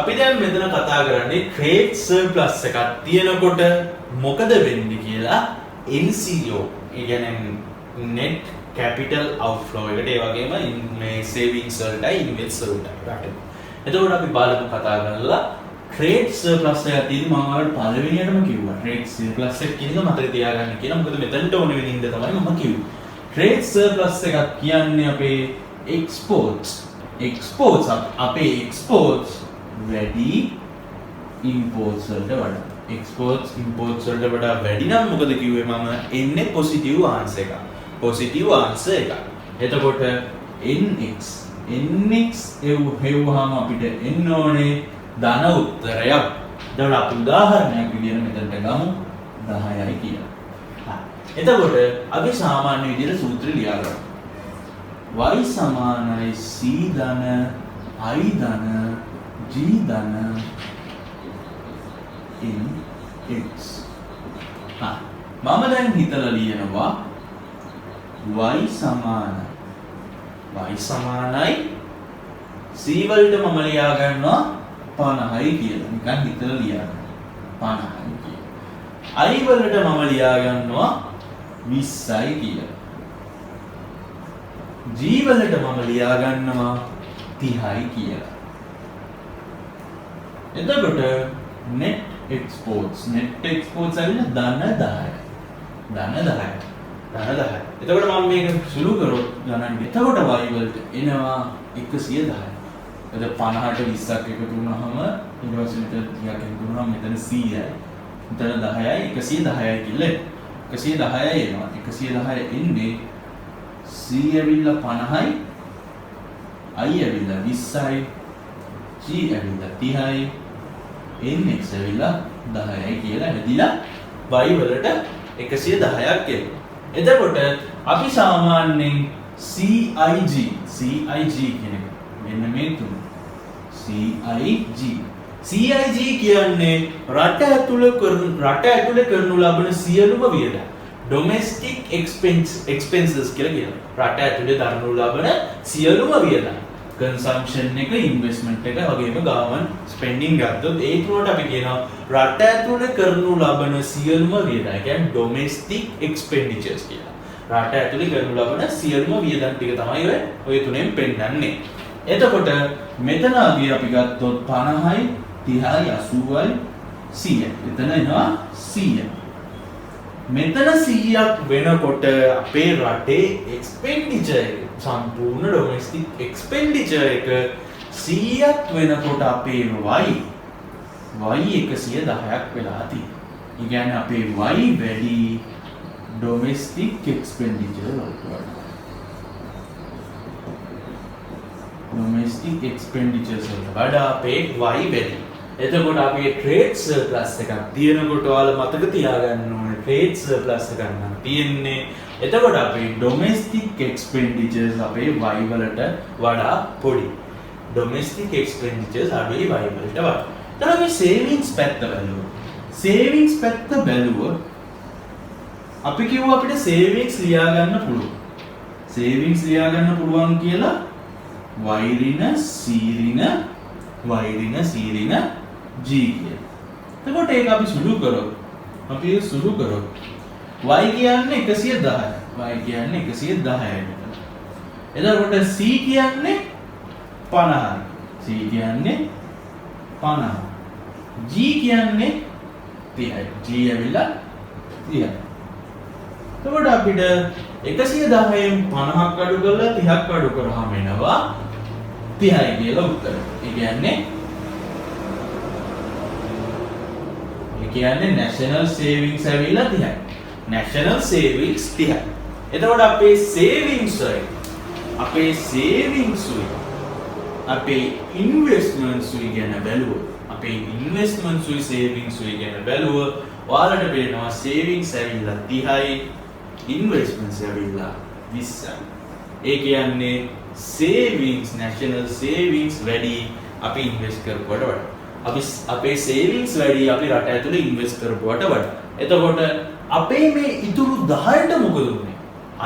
අපි දැන් මෙතන කතා කරන්නේ trade surplus එකක් තියෙනකොට මොකද වෙන්නේ කියලා NCO ඒ කියන්නේ net capital outflow එකට ඒ වගේම මේ savings වලටයි invest වලටයි රටේ. එතකොට අපි බලමු කතා කරලා trade surplus එක තියෙදි මම ඔයාලට පළවෙනියටම කිව්වා trade surplus එක කියන එක මතක තියාගන්න කියලා. මොකද මෙතනට ඕන වෙන ඉඳ තමයි මම කිව්වේ. trade surplus එකක් කියන්නේ අපේ exports අපේ exports වැඩි imports වලට වඩා. exports imports වලට වඩා වැඩි නම් මොකද කිව්වේ මම එන්නේ positive answer එක. positive answer එක. එතකොට nx හෙව්වහම අපිට එන්න ඕනේ ධන උත්තරයක්. එතකොට අපි උදාහරණයක් විදිහට මෙතනට ගමු 10යි කියලා. එතකොට අපි සාමාන්‍ය විදිහට සූත්‍රය ලියා ගමු. y සමානයි c ධන i ධන g ධන nx. මම දැන් හිතලා ලියනවා y සමානයි c වලට මම ලියා ගන්නවා 50යි කියලා. නිකන් හිතලා ලියා ගන්නවා 50යි කියලා. i වලට මම ලියා ගන්නවා 20යි කියලා. g වලට මම ලියා ගන්නවා 30යි කියලා. එතකොට net exports ඇවිල්ලා ධන 10යි. එතකොට මම මේක සුළු කරොත් ගණන් එතකොට y වලට එනවා 110යි. එතකොට 50ට 20ක් එකතු වුණාම ඊට පස්සේ මෙතන 30ක් එකතු වුණාම මෙතන 100යි. මෙතන 10යි 110යි කියලා. 110යි එනවා. 110 එන්නේ c ඇවිල්ලා 50යි i ඇවිල්ලා 20යි g ඇවිල්ලා 30යි nx ඇවිල්ලා 10යි කියලා හැදිලා y වලට 110ක් එනවා. එතකොට අපි සාමාන්‍යයෙන් CIG කියන එක මෙන්න මේ තුන CIG කියන්නේ රට ඇතුළේ කරනු ලබන සියලුම වියදම් domestic expenses කියලා කියනවා. රට ඇතුළේ දරනු ලබන සියලුම වියදම් consumption එක investment එක වගේම government spending ගත්තොත් ඒ තුනට අපි කියනවා රට ඇතුළේ කරනු ලබන සියලුම වියදම්. ඒ කියන්නේ domestic expenditures කියලා. රට ඇතුළේ කරනු ලබන සියලුම වියදම් ටික තමයි ඔය තුනෙන් පෙන්නන්නේ. එතකොට මෙතන අපි ගත්තොත් 50යි 30යි 80යි 100යි. එතන එනවා 100. මෙතන 100ක් වෙනකොට අපේ රටේ expenditure එක සම්පූර්ණ domestic expenditure එක 100ක් වෙනකොට අපේ y 110ක් වෙලා තියෙනවා. ඒ කියන්නේ අපේ y වැඩි domestic expenditure වලට වඩා. domestic expenditures වලට වඩා අපේ y වැඩි. එතකොට අපේ trade surplus එකක් තියෙනකොට ඔයාලා මතක තියාගන්න ඕනේ trade surplus එකක් නම් තියෙන්නේ. එතකොට අපේ domestic expenditures අපේ y වලට වඩා පොඩි. domestic expenditures අපේ y වලට වඩා. ඊට අපි savings පැත්ත බලමු. savings පැත්ත බැලුවොත් අපි කිව්වා අපිට savings ලියා ගන්න පුළුවන්. savings ලියා ගන්න පුළුවන් කියලා y ඍණ c ඍණ g කියලා. එතකොට ඒක අපි සුළු කරොත් y කියන්නේ 110යි. y කියන්නේ 110යි. එතකොට c කියන්නේ 50යි. c කියන්නේ 50යි. g කියන්නේ 30යි. g ඇවිල්ලා 30යි. එතකොට අපිට 110න් 50ක් අඩු කරලා 30ක් අඩු කරාම එනවා 30යි කියලා උත්තරය. ඒ කියන්නේ national savings ඇවිල්ලා 30යි. national savings 30යි. එතකොට අපේ savings අපේ investments ගැන බැලුවොත් ඔයාලට පේනවා savings ඇවිල්ලා 30යි investments ඇවිල්ලා 20යි. ඒ කියන්නේ savings national savings වැඩි අපි invest කරපුවට වඩා. අපේ savings වැඩි අපි රට ඇතුලේ invest කරපුවට වඩා. එතකොට අපේ මේ ඉතුරු 10ට මොකද උනේ?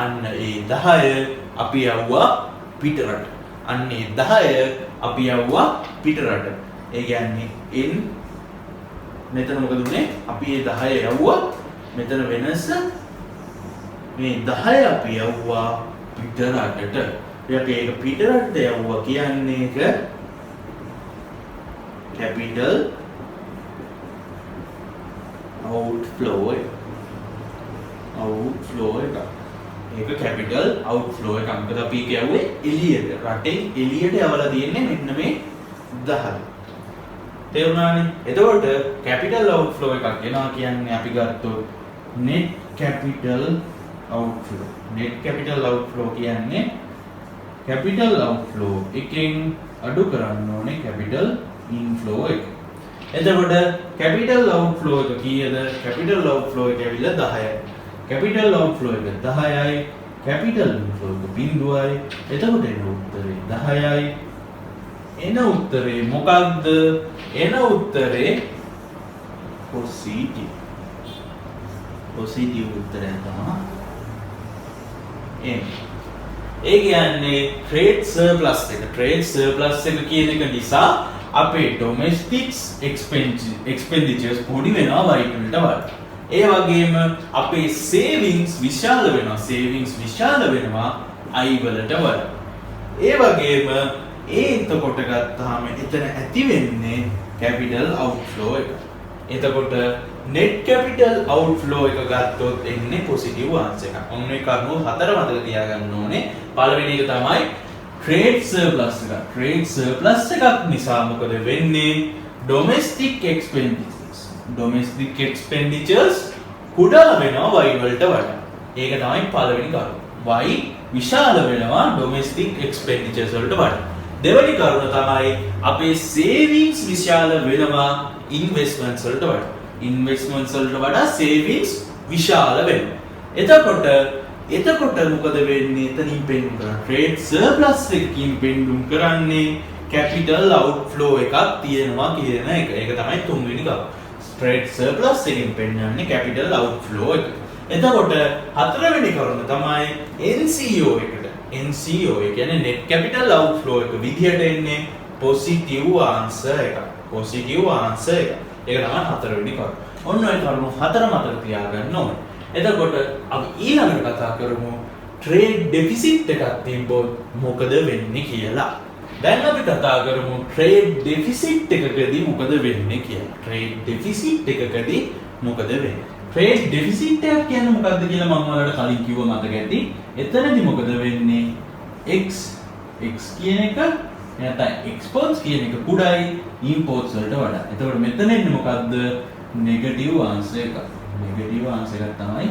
අන්න ඒ 10 අපි යවුවා පිටරට. ඒ කියන්නේ n මෙතන මොකද උනේ? අපි මේ 10 යවුවා. මෙතන වෙනස මේ 10 අපි යවුවා පිටරටට. අපි ඒක පිටරටට යවුවා කියන්නේ ඒක capital outflow එක. ඒක capital outflow එකක්. මොකද අපි කියුවේ එළියට. රටෙන් එළියට යවලා තියෙන්නේ මෙන්න මේ 10. තේරුණානේ? එතකොට capital outflow එකක් එනවා කියන්නේ අපි ගත්තොත් net capital outflow. net capital outflow කියන්නේ capital outflow එකෙන් අඩු කරන්න ඕනේ capital inflow එක. එතකොට capital outflow එක කීයද? capital outflow එක ඇවිල්ලා 10යි. capital outflow එක 10යි. capital inflow එක 0යි. එතකොට එන උත්තරේ 10යි. එන උත්තරේ මොකක්ද? එන උත්තරේ positive. positive උත්තරය තමයි එන්නේ. ඒ කියන්නේ trade surplus එක. trade surplus එක කියන එක නිසා අපේ domestic expenditures පොඩි වෙනවා y වලට වඩා. ඒ වගේම අපේ savings විශාල වෙනවා. savings විශාල වෙනවා i වලට වඩා. ඒ වගේම එතකොට ගත්තාම එතන ඇති වෙන්නේ capital outflow එක. එතකොට net capital outflow එක ගත්තොත් එන්නේ positive answer එකක්. ඔන්න ඒ කරුණු හතර මතක තියාගන්න ඕනේ. පළවෙනි එක තමයි trade surplus එක. trade surplus එකක් නිසා මොකද වෙන්නේ? domestic expenditures කුඩා වෙනවා y වලට වඩා. ඒක තමයි පළවෙනි කරුණ. y විශාල වෙනවා domestic expenditures වලට වඩා. දෙවෙනි කරුණ තමයි අපේ savings විශාල වෙනවා investments වලට වඩා. investments වලට වඩා savings විශාල වෙනවා. එතකොට මොකද වෙන්නේ? එතනින් පෙන්නුම් කරන්නේ trade surplus එකකින් පෙන්නුම් කරන්නේ capital outflow එකක් තියෙනවා කියන එක. ඒක තමයි තුන්වෙනි කරුණ. trade surplus එකෙන් පෙන්වන්නේ capital outflow එක. එතකොට හතරවෙනි කරුණ තමයි NCO එකට. NCO ඒ කියන්නේ net capital outflow එක විදිහට එන්නේ positive answer එක. positive answer එක. ඒක තමයි හතරවෙනි කරුණ. ඔන්න ඔය කරුණු හතර මතක තියාගන්න ඕනේ. එතකොට අපි ඊළඟට කතා කරමු trade deficit එකක් තිබ්බොත් මොකද වෙන්නේ කියලා. දැන් අපි කතා කරමු trade deficit එකකදී මොකද වෙන්නේ කියලා. trade deficit එකකදී මොකද වෙන්නේ? trade deficit එක කියන්නේ මොකක්ද කියලා මම ඔයාලට කලින් කිව්වා මතක ඇති. එතනදී මොකද වෙන්නේ? x කියන එක නැත්නම් exports කියන එක කුඩායි imports වලට වඩා. එතකොට මෙතන එන්නේ මොකද්ද? negative answer එක. negative answer එකක් තමයි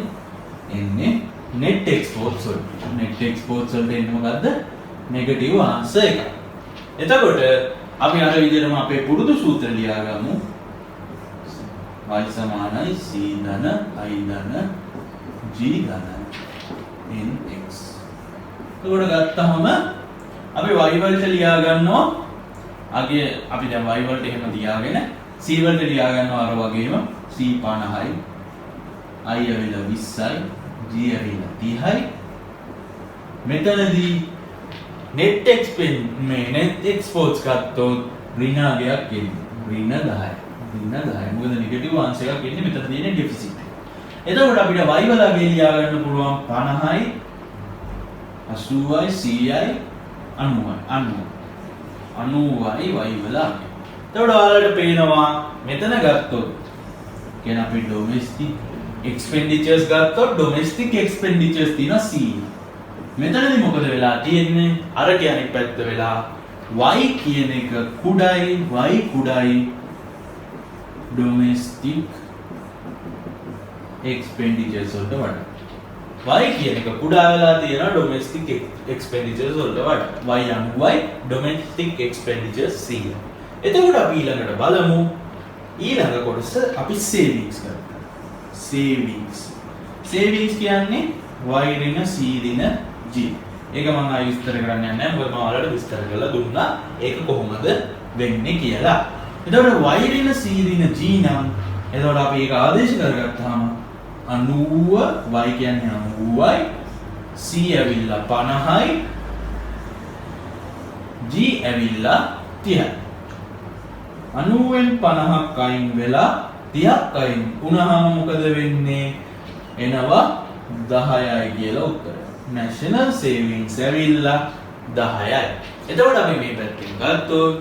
එන්නේ net exports වලට. net exports වලට එන්නේ මොකද්ද? negative answer එක. එතකොට අපි අර විදිහටම අපේ පුරුදු සූත්‍ර ලියාගමු. y සමානයි c ධන i ධන g ධන nx. එතකොට ගත්තහම අපි y වලට ලියා ගන්නවා. අපි දැන් y වලට එහෙම තියාගෙන c වලට ලියා ගන්නවා අර වගේම c 50යි i ඇවිල්ලා 20යි g ඇවිල්ලා 30යි. මෙතනදී net exports ගත්තොත් ඍණාගයක් එන්නේ. ඍණ 10යි. මොකද නෙගටිව් answer එකක් එන්නේ මෙතන තියෙන deficit එක. එතකොට අපිට y වලගේ ලියා ගන්න පුළුවන් 50යි 80යි 100යි 90යි y වල. එතකොට ඔයාලට පේනවා මෙතන ගත්තොත් කියන අපි domestic expenditures ගත්තොත් domestic expenditures තියෙනවා 100. මෙතනදී මොකද වෙලා තියෙන්නේ? අර කියන්නේ පැත්ත වෙලා y කියන එක කුඩායි domestic expenditures වලට වඩා. y කියන එක කුඩා වෙලා තියෙනවා domestic expenditures වලට වඩා. y 90යි domestic expenditures 100. එතකොට අපි ඊළඟට බලමු ඊළඟ කොටස අපි savings කරමු. savings කියන්නේ y ඍණ c ඍණ g. ඒක මම ආයෙ විස්තර කරන්න යන්නේ නැහැ. මොකද මම ඔයාලට විස්තර කරලා දුන්නා ඒක කොහොමද වෙන්නේ කියලා. එතකොට y ඍණ c ඍණ g නම් එතකොට අපි ඒක ආදේශ කරගත්තාම 90 y කියන්නේ 90යි c ඇවිල්ලා 50යි g ඇවිල්ලා 30යි. 90න් 50ක් අයින් වෙලා 30ක් අයින් වුණාම මොකද වෙන්නේ? එනවා 10යි කියලා උත්තරය. national savings ඇවිල්ලා 10යි. එතකොට අපි මේ පැත්තෙන් ගත්තොත්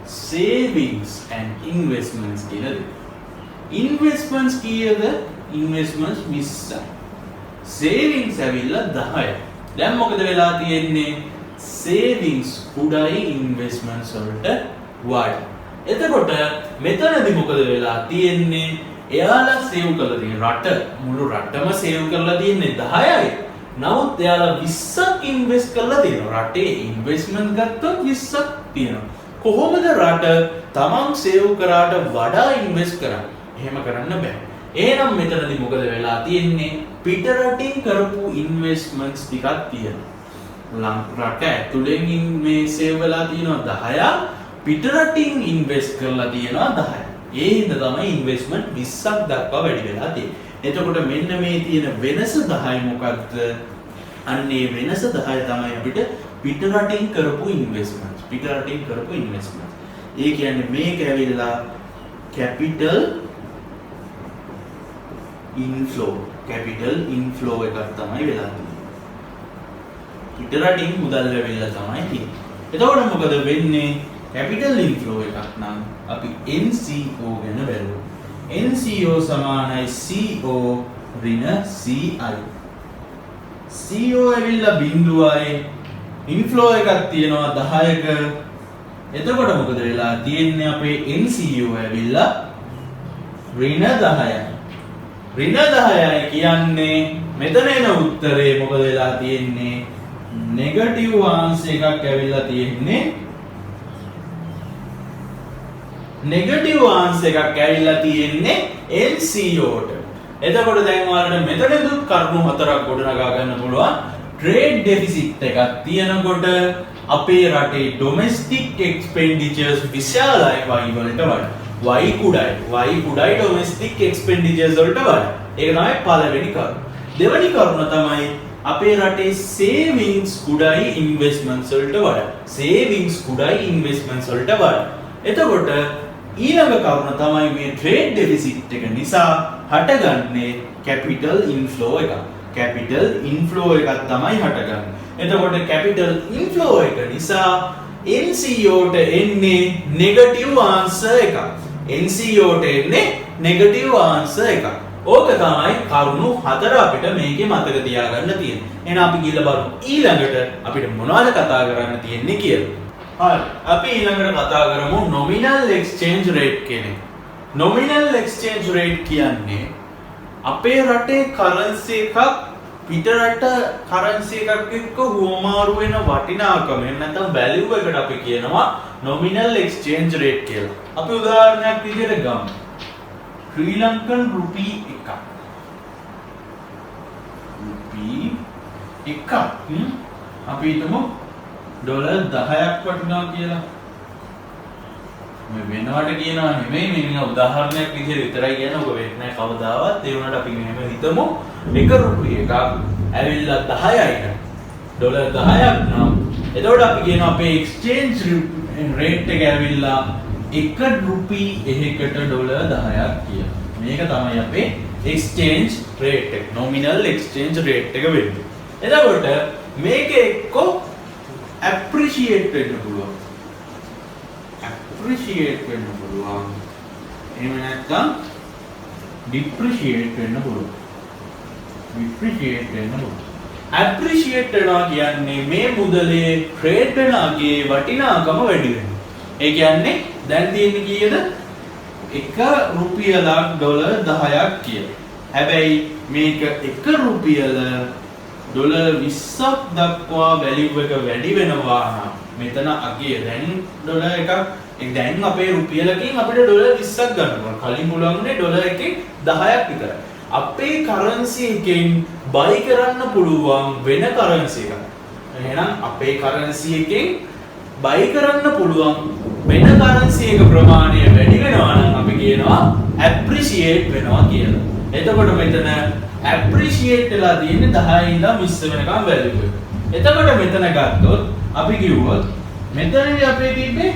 savings and investments කියලා දෙනවා. investments කීයද? investments 20යි. savings ඇවිල්ලා 10යි. දැන් මොකද වෙලා තියෙන්නේ? savings උඩයි investments වලට වඩා. එතකොට මෙතනදී මොකද වෙලා තියෙන්නේ? එයාලා සේව් කරලා තියෙන රට මුළු රටම සේව් කරලා තියෙන්නේ 10යි. නමුත් එයාලා 20ක් ඉන්වෙස්ට් කරලා තියෙනවා. රටේ ඉන්වෙස්ට්මන්ට් ගත්තොත් 20ක් තියෙනවා. කොහොමද රට තමන් සේව් කරාට වඩා ඉන්වෙස්ට් කරන්නේ? එහෙම කරන්න බෑ. එහෙනම් මෙතනදී මොකද වෙලා තියෙන්නේ? පිට රටින් කරපු ඉන්වෙස්ට්මන්ට්ස් ටිකක් තියෙනවා. රට ඇතුලෙන් මේ සේව් වෙලා තියෙනවා 10ක්. පිට රටින් ඉන්වෙස්ට් කරලා තියෙනවා 10ක්. ඒ හින්දා තමයි ඉන්වෙස්ට්මන්ට් 20ක් දක්වා වැඩි වෙලා තියෙන්නේ. එතකොට මෙන්න මේ තියෙන වෙනස 10 මොකක්ද? අන්නේ වෙනස 10 තමයි අපිට පිට රටින් කරපු ඉන්වෙස්ට්මන්ට්ස්. පිට රටින් කරපු ඉන්වෙස්ට්මන්ට්ස්. ඒ කියන්නේ මේක ඇවිල්ලා කැපිටල් ඉන්ෆ්ලෝ. කැපිටල් ඉන්ෆ්ලෝ එකක් තමයි වෙලා තියෙන්නේ. පිට රටින් මුදල් ඇවිල්ලා තමයි තියෙන්නේ. එතකොට මොකද වෙන්නේ? capital inflow එකක් නම් අපි NCO ගැන බලමු. NCO සමානයි CO ඍණ CI. CO ඇවිල්ලා බිඳුවයි inflow එකක් තියෙනවා 10ක. එතකොට මොකද වෙලා තියෙන්නේ? අපේ NCO ඇවිල්ලා ඍණ 10යි. ඍණ 10යි කියන්නේ මෙතන එන උත්තරේ මොකද වෙලා තියෙන්නේ? නෙගටිව් අංශ එකක් ඇවිල්ලා තියෙන්නේ. නෙගටිව් අංශ එකක් ඇවිල්ලා තියෙන්නේ NCOට. එතකොට දැන් ඔයාලට මෙතනදුත් කරුණු හතරක් ගොඩනගා ගන්න පුළුවන්. ට්‍රේඩ් ඩෙෆිසිට් එකක් තියෙනකොට අපේ රටේ ඩොමෙස්ටික් එක්ස්පෙන්ඩිචර්ස් විශාලයි Y වලට වඩා. Y කුඩයි ඩොමෙස්ටික් එක්ස්පෙන්ඩිචර්ස් වලට වඩා. ඒක තමයි පළවෙනි කරුණ. දෙවෙනි කරුණ තමයි අපේ රටේ සේවිංග්ස් කුඩයි ඉන්වෙස්ට්මන්ට්ස් වලට වඩා. සේවිංග්ස් කුඩයි ඉන්වෙස්ට්මන්ට්ස් වලට වඩා. එතකොට ඊළඟ කරුණ තමයි මේ ට්‍රේඩ් ඩෙෆිසිට් එක නිසා හටගන්නේ කැපිටල් ඉන්ෆ්ලෝ එක. කැපිටල් ඉන්ෆ්ලෝ එකක් තමයි හටගන්නේ. එතකොට කැපිටල් ඉන්ෆ්ලෝ එක නිසා NCOට එන්නේ නෙගටිව් අංශ එකක්. NCOට එන්නේ නෙගටිව් අංශ එකක්. ඕක තමයි කරුණු හතර අපිට මේකේ මතක තියාගන්න තියෙන්නේ. එහෙනම් අපි ගිහලා බලමු ඊළඟට අපිට මොනවද කතා කරන්න තියෙන්නේ කියලා. හරි. අපි ඊළඟට කතා කරමු nominal exchange rate කියන එක. nominal exchange rate කියන්නේ අපේ රටේ currency එකක් පිට රට currency එකක් එක්ක හුවමාරු වෙන වටිනාකම නැත්නම් value එකට අපි කියනවා nominal exchange rate කියලා. අපි උදාහරණයක් විදිහට ගමු. ශ්‍රී ලංකන් රුපී එකක්. රුපී එකක් අපි හිතමු ඩොලර් 10ක් වටිනවා කියලා. මේ වෙනවට කියනවා නෙමෙයි මේ උදාහරණයක් විදිහට විතරයි කියන්නේ. ඔබ වෙන්නේ නැහැ කවදාවත්. ඒ වුණාට අපි මෙහෙම හිතමු එක රුපියල් එකක් ඇවිල්ලා 10යි නම් ඩොලර් 10ක් නම් එතකොට අපි කියනවා අපේ එක්ස්චේන්ජ් රේට් එක ඇවිල්ලා 1 රුපී එකකට ඩොලර් 10ක් කියලා. මේක තමයි අපේ එක්ස්චේන්ජ් රේට් එක. නොමිනල් එක්ස්චේන්ජ් රේට් එක වෙන්නේ. එතකොට මේක එක්ක appreciate වෙන්න පුළුවන්. appreciate වෙන්න පුළුවන්. එහෙම නැත්නම් depreciate වෙන්න පුළුවන්. depreciate වෙන්න පුළුවන්. appreciate වෙනවා කියන්නේ මේ මුදලේ ට්‍රේඩ් වෙන අගේ වටිනාකම වැඩි වෙනවා. ඒ කියන්නේ දැන් තියෙන්නේ කීයද? 1 රුපියලක් ඩොලර් 10ක් කියලා. හැබැයි මේක 1 රුපියල ඩොලර් 20ක් දක්වා වැලියු එක වැඩි වෙනවා නම් මෙතන අගේ දැන් ඩොලර් එකක් දැන් අපේ රුපියලකින් අපිට ඩොලර් 20ක් ගන්න පුළුවන්. කලින් පුළුවන්නේ ඩොලර් එකකින් 10ක් විතරයි. අපේ කරන්සි එකෙන් බයි කරන්න පුළුවන් වෙන කරන්සි එකක්. එහෙනම් අපේ කරන්සි එකෙන් බයි කරන්න පුළුවන් වෙන කරන්සි එක ප්‍රමාණය වැඩි වෙනවා නම් අපි කියනවා appreciate වෙනවා කියලා. එතකොට මෙතන appreciate වෙලා තියෙන්නේ 10 ඉඳන් 20 වෙනකම් value එක. එතකොට මෙතන ගත්තොත් අපි කිව්වොත් මෙතනදී අපේ තිබ්බේ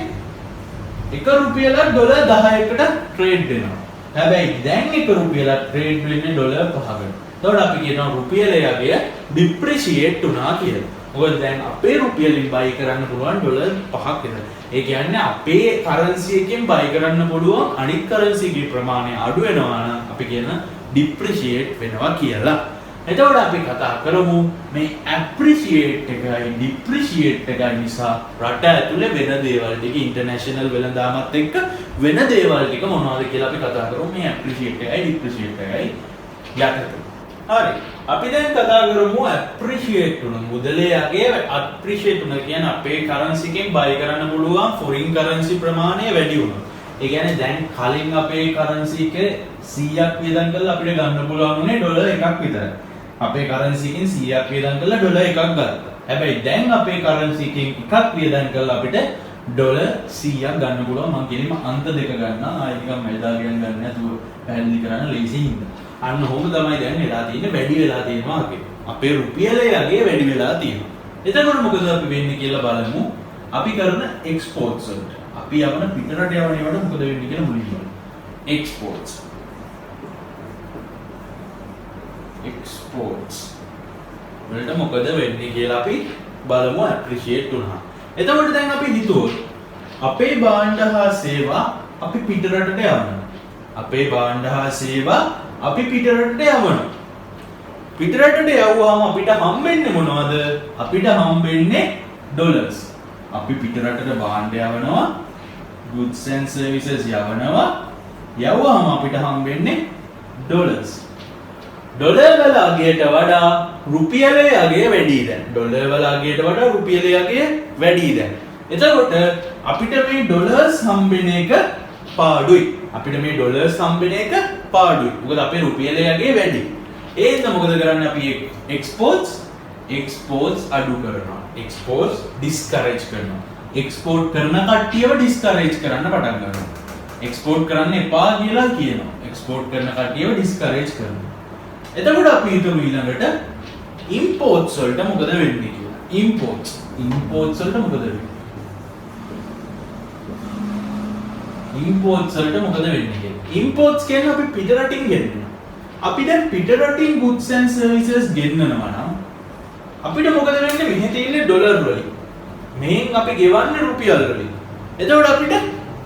1 රුපියලක් ඩොලර් 10කට ට්‍රේඩ් වෙනවා. හැබැයි දැන් 1 රුපියලක් ට්‍රේඩ් වෙන්නේ ඩොලර් 5කට. එතකොට අපි කියනවා රුපියලේ යගේ ඩිප්‍රීෂিয়েට් වුණා කියලා. මොකද දැන් අපේ රුපියලින් බයි කරන්න පුළුවන් ඩොලර් 5ක් විතර. ඒ කියන්නේ අපේ කරන්සි එකෙන් බයි කරන්න පුළුවන් අනිත් කරන්සි එකේ ප්‍රමාණය අඩු වෙනවා නම් අපි කියන ඩිප්‍රීෂিয়েට් වෙනවා කියලා. එතකොට අපි කතා කරමු මේ ඇප්‍රීෂিয়েට් එකයි ඩිප්‍රීෂিয়েට් එකයි නිසා රට ඇතුලේ වෙන දේවල් ටික ඉන්ටර්නැෂනල් වෙළඳාමත් එක්ක වෙන දේවල් ටික මොනවද කියලා අපි කතා කරමු මේ ඇප්‍රීෂিয়েට් එකයි ඩිප්‍රීෂিয়েට් එකයි යටතේ. හරි. අපි දැන් කතා කරමු ඇප්‍රීෂিয়েට් වුණ මුදලේ යගේ ඇප්‍රීෂিয়েට් වුණ කියන්නේ අපේ කරන්සි එකෙන් බයි කරන්න පුළුවන් ෆොරින් කරන්සි ප්‍රමාණය වැඩි වුණා. ඒ කියන්නේ දැන් කලින් අපේ කරන්සි එකේ 100ක් වියදම් කරලා අපිට ගන්න පුළුවන් උනේ ඩොලර් 1ක් විතරයි. අපේ කරන්සි එකෙන් 100ක් වියදම් කරලා ඩොලර් 1ක් ගත්තා. හැබැයි දැන් අපේ කරන්සි එකෙන් 1ක් වියදම් කරලා අපිට ඩොලර් 100ක් ගන්න පුළුවන්. මම කියන්නේ අන්ත දෙක ගන්න ආයෙ නිකන් මෙල්දා ගන්න නැතුව පැහැදිලි කරන්න ලේසියිද. අන්න ඔහොම තමයි දැන් වෙලා තියෙන්නේ වැඩි වෙලා තියෙනවා වගේ. අපේ රුපියලේ යගේ වැඩි වෙලා තියෙනවා. එතකොට මොකද අපි වෙන්නේ කියලා බලමු. අපි කරන එක්ස්පෝර්ට්ස් වලට. අපි යවන පිටරට යවන ඒවාට මොකද වෙන්නේ කියලා මුලින්ම බලමු. එක්ස්පෝර්ට්ස් වලට මොකද වෙන්නේ කියලා අපි බලමු ඇප්‍රීෂিয়েට් වුණා. එතකොට දැන් අපි හිතුවොත් අපේ භාණ්ඩ හා සේවා අපි පිටරටට යවනවා. අපේ භාණ්ඩ හා සේවා අපි පිටරටට යවනවා. පිටරටට යවුවාම අපිට හම්බෙන්නේ මොනවද? අපිට හම්බෙන්නේ ඩොලර්ස්. අපි පිටරටට භාණ්ඩ යවනවා, goods and services යවනවා. යවුවාම අපිට හම්බෙන්නේ ඩොලර්ස්. ඩොලර් වල අගයට වඩා රුපියලේ අගය වැඩි දැන්. ඩොලර් වල අගයට වඩා රුපියලේ අගය වැඩි දැන්. එතකොට අපිට මේ ඩොලර්ස් හම්බෙන එක පාඩුයි. අපිට මේ ඩොලර්ස් හම්බෙන එක පාඩුයි. මොකද අපේ රුපියලේ අගය වැඩි. ඒ හින්දා මොකද කරන්නේ අපි එක්ස්පෝර්ට්ස් අඩු කරනවා. එක්ස්පෝර්ට්ස් ඩිස්කරේජ් කරනවා. එක්ස්පෝර්ට් කරන කට්ටියව ඩිස්කරේජ් කරන්න පටන් ගන්නවා. එක්ස්පෝර්ට් කරන්න එපා කියලා කියනවා. එක්ස්පෝර්ට් කරන කට්ටියව ඩිස්කරේජ් කරනවා. එතකොට අපි හිතමු ඊළඟට ඉම්පෝර්ට්ස් වලට මොකද වෙන්නේ කියලා. ඉම්පෝර්ට්ස් වලට මොකද වෙන්නේ? ඉම්පෝර්ට්ස් වලට මොකද වෙන්නේ කියලා. ඉම්පෝර්ට්ස් කියන්නේ අපි පිටරටින් ගෙන්නනවා. අපි දැන් පිටරටින් goods and services ගෙන්නනවා නම් අපිට මොකද වෙන්නේ? මෙහෙ තියෙන්නේ ඩොලර් වලින්. මෙහෙන් අපි ගෙවන්නේ රුපියල් වලින්. එතකොට අපිට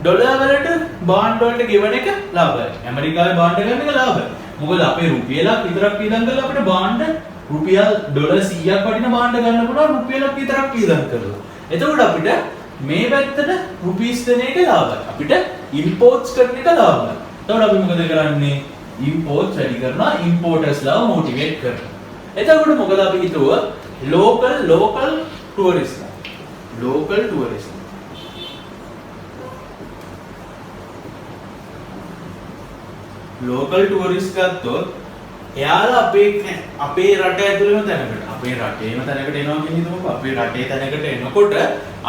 ඩොලර් වලට බාන්ඩ් වලට ගෙවන එක ලාභයි. ඇමරිකාවේ බාන්ඩ් ගන්න එක ලාභයි. මොකද අපේ රුපියලක් විතරක් වියදම් කරලා අපිට බාන්ඩ් රුපියල් ඩොලර් 100ක් වටින බාන්ඩ් ගන්න පුළුවන් රුපියලක් විතරක් වියදම් කරලා. එතකොට අපිට මේ පැත්තට රුපීස් දෙන එක ලාභයි. අපිට ඉම්පෝර්ට්ස් කරන එක ලාභයි. එතකොට අපි මොකද කරන්නේ? ඉම්පෝර්ට්ස් වැඩි කරනවා, ඉම්පෝර්ටර්ස්ලා මොටිවේට් කරනවා. එතකොට මොකද අපි හිතුවා ලෝකල් ටුවරිස්ට්. ලෝකල් ටුවරිස්ට් ගත්තොත් එයාලා අපේ රට ඇතුළේම තැනකට අපේ රටේම තැනකට එනවා කියන හිතමුකෝ. අපේ රටේ තැනකට එනකොට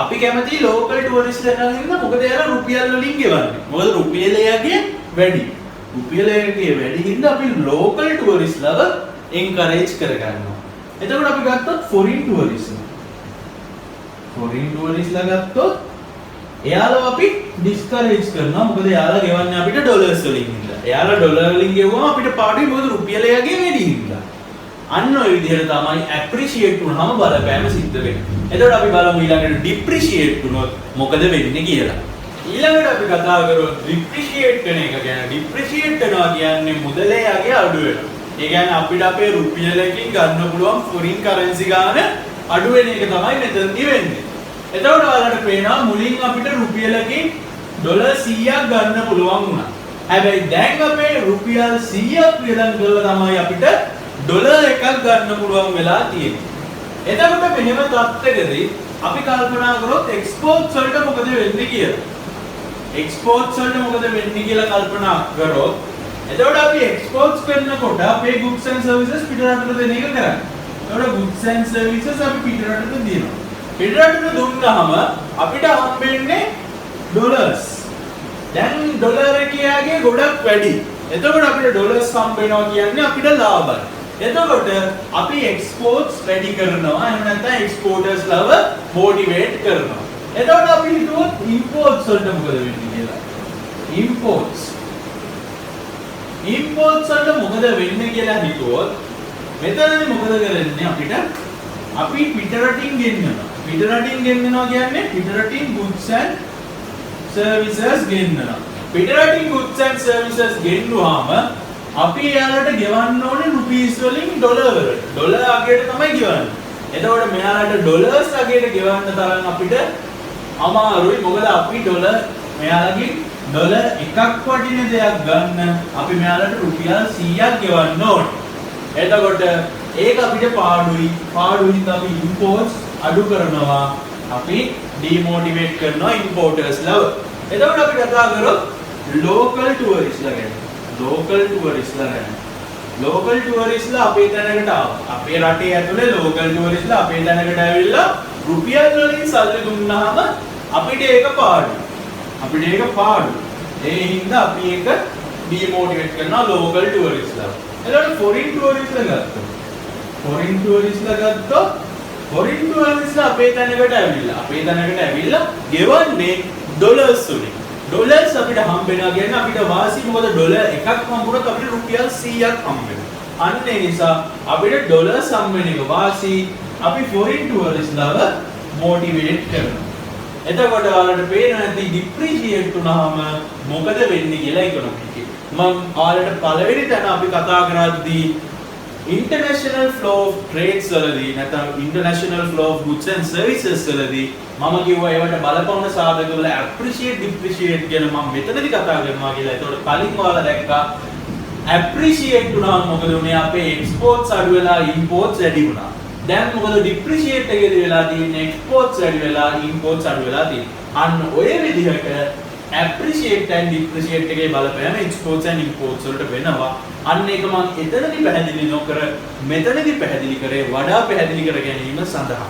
අපි කැමති ලෝකල් ටුවරිස්ට් දෙනවා හින්දා මොකද එයාලා රුපියල් වලින් ගෙවන්නේ. මොකද රුපියලයේ වැඩි. රුපියලයේ වැඩි හින්දා අපි ලෝකල් ටුවරිස්ට්ලව එන්කරේජ් කරගන්නවා. එතකොට අපි ගත්තොත් ෆොරින් ටුවරිස්ට්ලා ගත්තොත් එයාලව අපි ඩිස්කරේජ් කරනවා. මොකද එයාලා ගෙවන්නේ අපිට ඩොලර්ස් වලින් හින්දා. එයාලා ඩොලර් වලින් ගෙවුවම අපිට පාඩුයි. මොකද රුපියලයේ වැඩි හින්දා. අන්න ඔය විදිහට තමයි ඇප්‍රීෂিয়েට් වුණාම බලපෑම සිද්ධ වෙන්නේ. එතකොට අපි බලමු ඊළඟට ඩිප්‍රීෂিয়েට් වුණොත් මොකද වෙන්නේ කියලා. ඊළඟට අපි කතා කරමු ඩිප්‍රීෂিয়েට් වෙන එක ගැන. ඩිප්‍රීෂිয়েට් වෙනවා කියන්නේ මුදලේ යගේ අඩු වෙනවා. ඒ කියන්නේ අපිට අපේ රුපියලකින් ගන්න පුළුවන් ෆොරින් කරන්සි ගාන අඩු වෙන එක තමයි මෙතනදී වෙන්නේ. එතකොට ඔයාලට පේනවා මුලින් අපිට රුපියලකින් ඩොලර් 100ක් ගන්න පුළුවන් වුණා. හැබැයි දැන් අපේ රුපියල් 100ක් වියදම් කරලා තමයි අපිට ඩොලර් 1ක් ගන්න පුළුවන් වෙලා තියෙන්නේ. එතකොට මෙහෙම තත්ත්වයකදී අපි කල්පනා කරොත් එක්ස්පෝර්ට්ස් වලට මොකද වෙන්නේ කියලා. එක්ස්පෝර්ට්ස් වලට මොකද වෙන්නේ කියලා කල්පනා කරොත් එතකොට අපි එක්ස්පෝර්ට්ස් කරනකොට අපේ goods and services පිටරටට දෙන එක කරන්නේ. එතකොට goods and services අපි පිටරටට දෙනවා. පිටරටට දුන්නාම අපිට හම්බෙන්නේ ඩොලර්ස්. දැන් ඩොලර් එකේ ගොඩක් වැඩි. එතකොට අපිට ඩොලර්ස් හම්බ වෙනවා කියන්නේ අපිට ලාභයි. එතකොට අපි එක්ස්පෝර්ට්ස් වැඩි කරනවා. එහෙම නැත්නම් එක්ස්පෝර්ටර්ස්ලව මොටිවේට් කරනවා. එතකොට අපි හිතුවොත් imports වලට මොකද වෙන්නේ කියලා. imports වලට මොකද වෙන්නේ කියලා හිතුවොත් මෙතනදී මොකද කරන්නේ අපිට අපි පිටරටින් ගෙන්නනවා. පිටරටින් ගෙන්නනවා කියන්නේ පිටරටින් goods and services ගෙන්නනවා. පිටරටින් goods and services ගෙන්නුවාම අපි එයාලට ගෙවන්න ඕනේ රුපීස් වලින් ඩොලර් වලට. ඩොලර් අගයට තමයි ගෙවන්නේ. එතකොට මෙයාලට ඩොලර්ස් අගයට ගෙවන්න තරම් අපිට අමාරුයි. මොකද අපි ඩොලර් මෙයාලගෙන් ඩොලර් එකක් වටින දෙයක් ගන්න අපි මෙයාලට රුපියල් 100ක් ගෙවන්න ඕනේ. එතකොට ඒක අපිට පාඩුයි. පාඩුයින් අපි imports අඩු කරනවා. අපි demotivate කරනවා importers ලව. එතකොට අපි කතා කරොත් local tourists ලා ගැන. local tourists ලා ගැන. local tourists ලා අපේ තැනකට ආවා. අපේ රටේ ඇතුලේ local tourists ලා අපේ තැනකට ඇවිල්ලා රුපියල් වලින් සල්ලි දුන්නාම අපිට ඒක පාඩුයි. ඒ හින්දා අපි ඒක demotivate කරනවා local tourists ලා. එතකොට foreign tourists ලා ගත්තොත් foreign tourists ලා අපේ තැනකට ඇවිල්ලා ගෙවන්නේ ඩොලර්ස් වලින්. ඩොලර්ස් අපිට හම්බ වෙනවා කියන්නේ අපිට වාසි. මොකද ඩොලර් එකක් හම්බුනොත් අපිට රුපියල් 100ක් හම්බ වෙනවා. අන්න ඒ නිසා අපිට ඩොලර්ස් හම්බ වෙන එක වාසි. අපි foreign tourists ලාව motivate කරනවා. එතකොට ඔයාලට පේනවා නැති depreciate වුණාම මොකද වෙන්නේ කියලා ඉක්කොනොමික් එකේ. මම ඔයාලට පළවෙනි තැන අපි කතා කරද්දී international flow of trades වලදී නැත්නම් international flow of goods and services වලදී මම කිව්වා ඒවට බලපවන සාධක වල appreciate depreciate කියන මම මෙතනදී කතා කරනවා කියලා. ඒතකොට කලින් ඔයාලා දැක්කා appreciate වුණාම මොකද උනේ අපේ exports අඩු වෙලා imports වැඩි වුණා. දැන් මොකද depreciate එකේදී වෙලා තියෙන්නේ exports වැඩි වෙලා imports අඩු වෙලා තියෙන්නේ. අන්න ඔය විදිහට appreciate and depreciate එකේ බලපෑම exports and imports වලට වෙනවා. අන්න ඒක මම එතනදී පැහැදිලි නොකර මෙතනදී පැහැදිලි කරේ වඩා පැහැදිලි කර ගැනීම සඳහා.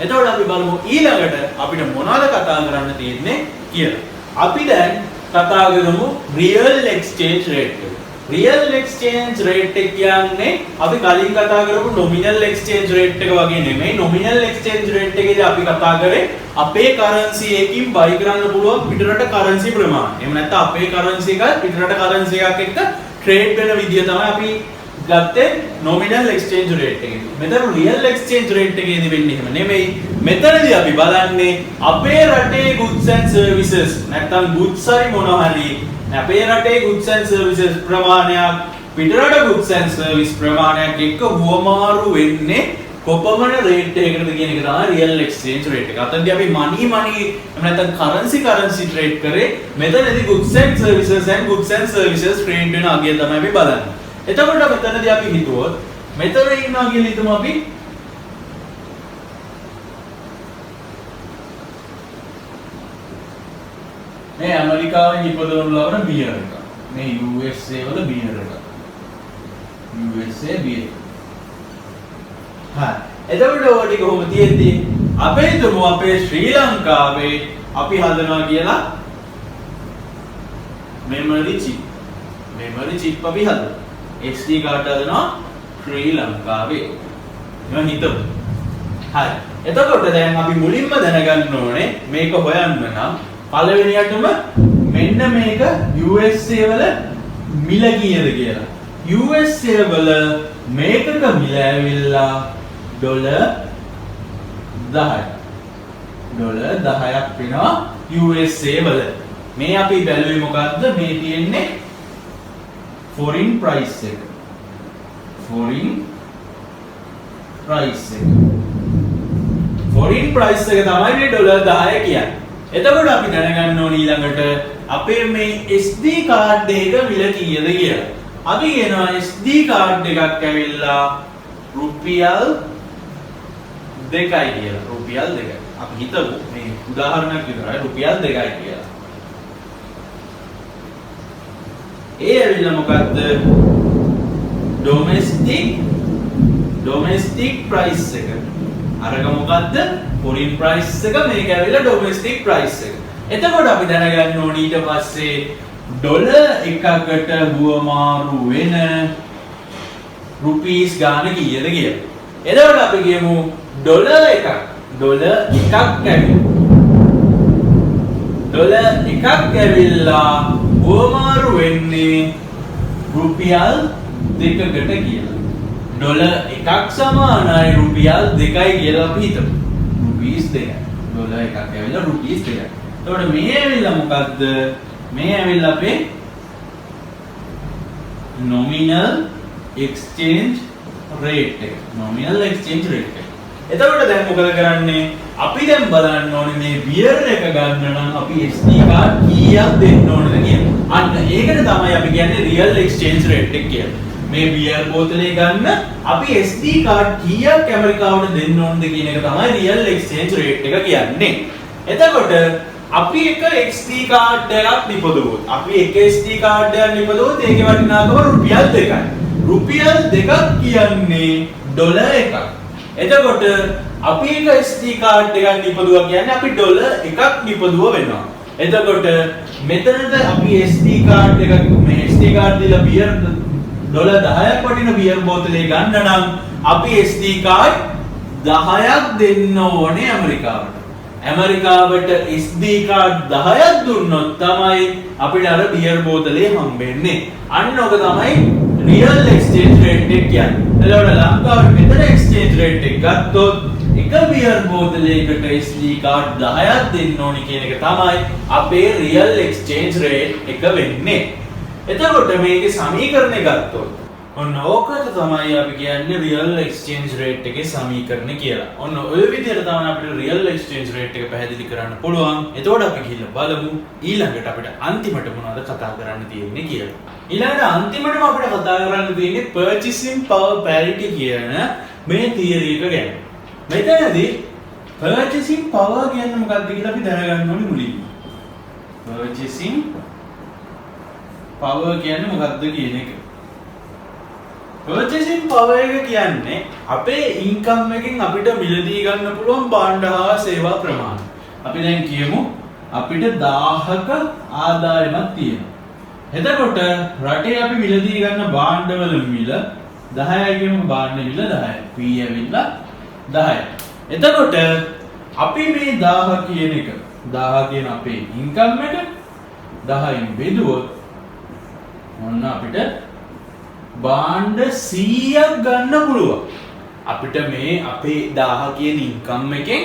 එතකොට අපි බලමු ඊළඟට අපිට මොනවද කතා කරන්න තියෙන්නේ කියලා. අපි දැන් කතා කරමු real exchange rate එක. real exchange rate එක කියන්නේ අපි කලින් කතා කරපු nominal exchange rate එක වගේ නෙමෙයි. nominal exchange rate එකේදී අපි කතා කරේ අපේ currency එකකින් buy කරන්න පුළුවන් පිටරට currency ප්‍රමාණය. එහෙම නැත්නම් අපේ currency එක පිටරට currency එකක් එක්ක trade වෙන විදිය තමයි අපි ගත්තේ nominal exchange rate එකේදී. මෙතන real exchange rate එකේදී වෙන්නේ එහෙම නෙමෙයි. මෙතනදී අපි බලන්නේ අපේ රටේ goods and services නැත්නම් goods හරි මොනවා හරි අපේ රටේ goods and services ප්‍රමාණයක් පිටරට goods and service ප්‍රමාණයක් එක්ක හුවමාරු වෙන්නේ කොපමණ රේට් එකකටද කියන එක තමයි real exchange rate එක. අතනදී අපි money නැත්නම් currency trade කරේ. මෙතනදී goods and services trade වෙන අගය තමයි අපි බලන්නේ. එතකොට මෙතනදී අපි හිතුවොත් මෙතන ඉන්නවා කියලා හිතමු අපි මේ ඇමරිකාවෙන් ඉපදවනු ලබන බියර් එක. මේ USA වල බියර් එක. USA beer. හා එතකොට ඔය කොහොම තියෙද්දි අපේ තුමු අපේ ශ්‍රී ලංකාවේ අපි හදනවා කියලා memory chip අපි හදනවා. SD කාඩ් හදනවා ශ්‍රී ලංකාවේ. මම හිතුවා. හරි. එතකොට දැන් අපි මුලින්ම දැනගන්න ඕනේ මේක හොයන්න නම් පළවෙනියටම මෙන්න මේක USA වල මිල කීයද කියලා. USA වල මේකක මිල ඇවිල්ලා ඩොලර් 10ක්. ඩොලර් 10ක් වෙනවා USA වල. මේ අපි බැලුවේ මොකද්ද? මේ තියෙන්නේ foreign price එක. foreign price එක තමයි මේ ඩොලර් 10 කියන්නේ. එතකොට අපි දැනගන්න ඕනේ ඊළඟට අපේ මේ SD කාඩ් එක මිල කීයද කියලා. අපි කියනවා SD කාඩ් එකක් ඇවිල්ලා රුපියල් 2යි කියලා. රුපියල් 2යි. අපි හිතමු මේ උදාහරණයක් විතරයි රුපියල් 2යි කියලා. ඒ ඇවිල්ලා මොකද්ද? domestic price එක. අරක මොකද්ද? foreign price එක. මේක ඇවිල්ලා domestic price එක. එතකොට අපි දැනගන්න ඕනේ ඊට පස්සේ ඩොලර් එකකට හුවමාරු වෙන රුපීස් ගාන කීයද කියලා. එතකොට අපි කියමු ඩොලර් එකක් ඇවිල්ලා ඩොලර් එකක් ඇවිල්ලා වමාරු වෙන්නේ රුපියල් 2කට කියලා. ඩොලර් එකක් සමානයි රුපියල් 2යි කියලා අපි හිතමු. රුපීස් 2යි. ඩොලර් එකක් ඇවිල්ලා රුපීස් 2යි. එතකොට මේ ඇවිල්ලා මොකද්ද? මේ ඇවිල්ලා අපේ nominal exchange rate එක. nominal exchange rate එක. එතකොට දැන් මොකද කරන්නේ? අපි දැන් බලන්න ඕනේ මේ බියර් එක ගන්න නම් අපි SD කාඩ් කීයක් දෙන්න ඕනද කියලා. අන්න ඒකට තමයි අපි කියන්නේ real exchange rate එක කියලා. මේ බියර් බෝතලේ ගන්න අපි SD කාඩ් කීයක් ඇමරිකාවට දෙන්න ඕනද කියන එක තමයි real exchange rate එක කියන්නේ. එතකොට අපි එක SD කාඩ් එකක් නිපදවුවොත් අපි එක SD කාඩ් එකක් නිපදවුවොත් ඒකේ වටිනාකම රුපියල් 2යි. රුපියල් 2ක් කියන්නේ ඩොලර් එකක්. එතකොට අපි එක SD කාඩ් එකක් නිපදවුවා කියන්නේ අපි ඩොලර් එකක් නිපදවුවා වෙනවා. එතකොට මෙතනද අපි SD කාඩ් එකක් මේ SD කාඩ් දීලා බියර් ඩොලර් 10ක් වටින බියර් බෝතලේ ගන්න නම් අපි SD කාඩ් 10ක් දෙන්න ඕනේ ඇමරිකාවට. ඇමරිකාවට SD කාඩ් 10ක් දුන්නොත් තමයි අපිට අර බියර් බෝතලේ හම්බෙන්නේ. අන්න ඔක තමයි real exchange rate එක කියන්නේ. එතකොට ලංකාවේ මෙතන exchange rate එක ගත්තොත් එක බියර් බෝතලයකට SD කාඩ් 10ක් දෙන්න ඕනි කියන එක තමයි අපේ real exchange rate එක වෙන්නේ. එතකොට මේකේ සමීකරණය ගත්තොත් ඔන්න ඕකට තමයි අපි කියන්නේ real exchange rate එකේ සමීකරණය කියලා. ඔන්න ඔය විදිහට තමයි අපිට real exchange rate එක පැහැදිලි කරන්න පුළුවන්. එතකොට අපි ගිහිල්ලා බලමු ඊළඟට අපිට අන්තිමට මොනවද කතා කරන්න තියෙන්නේ කියලා. ඊළඟට අන්තිමටම අපිට කතා කරන්න තියෙන්නේ purchasing power parity කියන මේ theory එක ගැන. මෙතනදී purchasing power කියන්නේ මොකක්ද කියලා අපි දැනගන්න ඕනේ මුලින්ම. purchasing power කියන්නේ මොකක්ද කියන එක. purchasing power එක කියන්නේ අපේ income එකෙන් අපිට මිලදී ගන්න පුළුවන් භාණ්ඩ හා සේවා ප්‍රමාණය. අපි දැන් කියමු අපිට 1000ක ආදායමක් තියෙනවා. එතකොට රටේ අපි මිලදී ගන්න භාණ්ඩවල මිල 10යි කියමු. භාණ්ඩ මිල 10යි. P ඇවිල්ලා 10යි. එතකොට අපි මේ 1000 කියන එක 1000 කියන අපේ income එක 10න් බෙදුවොත් ඔන්න අපිට භාණ්ඩ 100ක් ගන්න පුළුවන්. අපිට මේ අපේ 1000 කියන income එකෙන්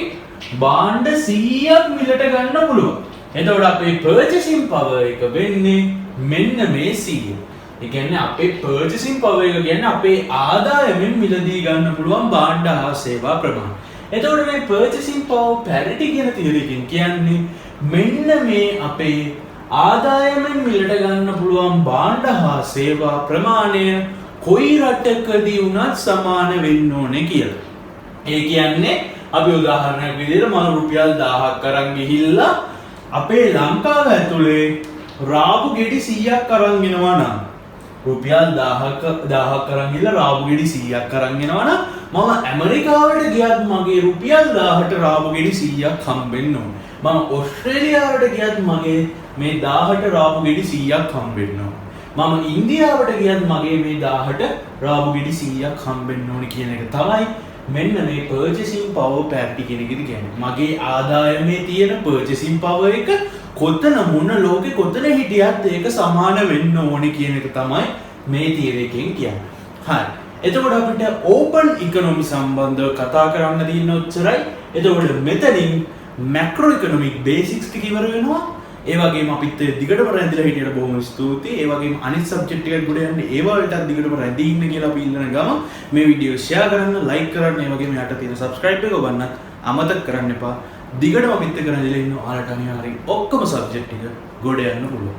භාණ්ඩ 100ක් මිලට ගන්න පුළුවන්. එතකොට අපේ purchasing power එක වෙන්නේ මෙන්න මේ 100. ඒ කියන්නේ අපේ purchasing power එක කියන්නේ අපේ ආදායමෙන් මිලදී ගන්න පුළුවන් භාණ්ඩ හා සේවා ප්‍රමාණය. එතකොට මේ purchasing power parity කියන theory එකෙන් කියන්නේ මෙන්න මේ අපේ ආදායමෙන් මිලට ගන්න පුළුවන් භාණ්ඩ හා සේවා ප්‍රමාණය කොයි රටකදී වුණත් සමාන වෙන්න ඕනේ කියලා. ඒ කියන්නේ අපි උදාහරණයක් විදිහට මම රුපියල් 1000ක් අරන් ගිහිල්ලා අපේ ලංකාව ඇතුලේ රාබු ගෙඩි 100ක් අරන් එනවා නම් රුපියල් 1000ක් අරන් ගිහිල්ලා රාබු ගෙඩි 100ක් අරන් එනවා නම් මම ඇමරිකාවට ගියත් මගේ රුපියල් 1000ට රාබු ගෙඩි 100ක් හම්බෙන්න ඕනේ. මම ඕස්ට්‍රේලියාවට ගියත් මගේ මේ 1000ට රාබු ගෙඩි 100ක් හම්බෙන්න ඕනේ. මම ඉන්දියාවට ගියත් මගේ මේ 1000ට රාබු ගෙඩි 100ක් හම්බෙන්න ඕනේ කියන එක තමයි මෙන්න මේ purchasing power parity කියන එකද කියන්නේ. මගේ ආදායමේ තියෙන purchasing power එක කොතන මොන ලෝකේ කොතන හිටියත් ඒක සමාන වෙන්න ඕනේ කියන එක තමයි මේ theory එකෙන් කියන්නේ. හරි. එතකොට අපිට open economy සම්බන්ධව කතා කරන්න තියෙන උත්තරයි. එතකොට මෙතනින් macro economic basics ටික ඉවර වෙනවා. ඒ වගේම අපිත් දිගටම රැඳිලා හිටියට බොහොම ස්තුතියි. ඒ වගේම අනිත් සබ්ජෙක්ට් එකකට ගොඩ යන්න ඒ වලටත් දිගටම රැඳී ඉන්න කියලා අපි ඉල්ලන ගම මේ වීඩියෝ ෂෙයා කරන්න, ලයික් කරන්න, ඒ වගේම යට තියෙන subscribe එක ඔබන්නත් අමතක කරන්න එපා. දිගටම අපිත් එක්ක රැඳිලා ඉන්න ඔයාලට අනිවාර්යෙන් ඔක්කොම සබ්ජෙක්ට් ටික ගොඩ යන්න පුළුවන්.